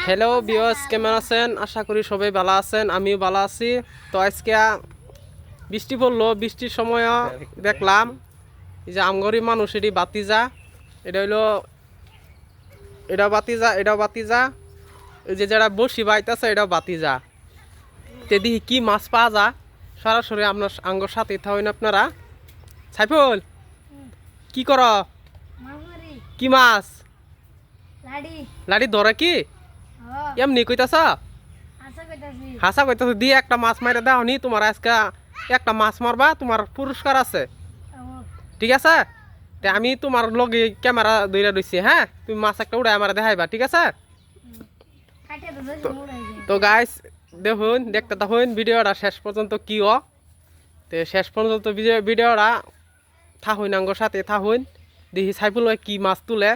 Hello viewers, কেমন আছেন? আশা করি সবাই ভালো আছেন, আমিও ভালো আছি। তো আজকে বৃষ্টি পড়লো, বৃষ্টির সময় দেখলাম এই যে আমগরিব মানুষ এটি বাতিজা, এটা হইলো এটাও বাতিজা, এটাও বাতিজা, এই যে যারা বসি বাইতেছে এটাও বাতিজা। তে দেখি কি মাছ পাওয়া যা, সরাসরি আপনার আঙ্গর সাথে থাকেন আপনারা। সাইফুল, কি কর? কি মাছ? লাড়ি ধরে কি এমনি কইতাছ? হাসা কইতাছ দিয়ে একটা মাছ মাইরে দাও নি, তোমার আজকে একটা মাছ মারবা, তোমার পুরস্কার আছে, ঠিক আছে? তে আমি তোমার লগে ক্যামেরা ধইরা রইছি, হ্যাঁ? তুমি মাছ একটা উড়াই আমার দেখাইবা, ঠিক আছে? তো গাইস দেখুন, দেখতে থাকুন ভিডিওটা শেষ পর্যন্ত কি ও। তো শেষ পর্যন্ত ভিডিওটা থাকুন, আঙ্গর সাথে থাকুন, দেখি সাইফুল কি মাছ তুলে।